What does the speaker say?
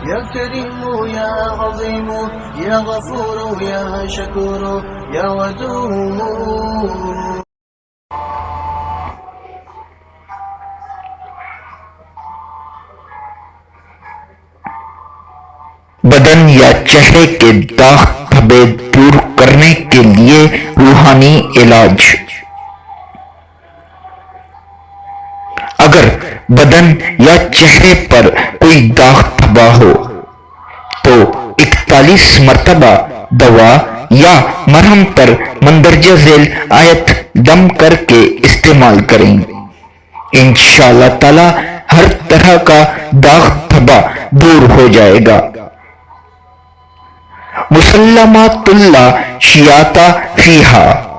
يا كريم يا عظيم يا غفور يا شكور يا ودود. بدن یا چہرے کے داغ دھبے دور کرنے کے لیے روحانی علاج۔ اگر بدن یا چہرے پر کوئی داغ دھبا ہو تو 41 مرتبہ دوا یا مرہم پر مندرجہ ذیل آیت دم کر کے استعمال کریں۔ انشاءاللہ تعالی ہر طرح کا داغ دھبا دور ہو جائے گا۔ مسلمات اللہ شیعتا فیہا۔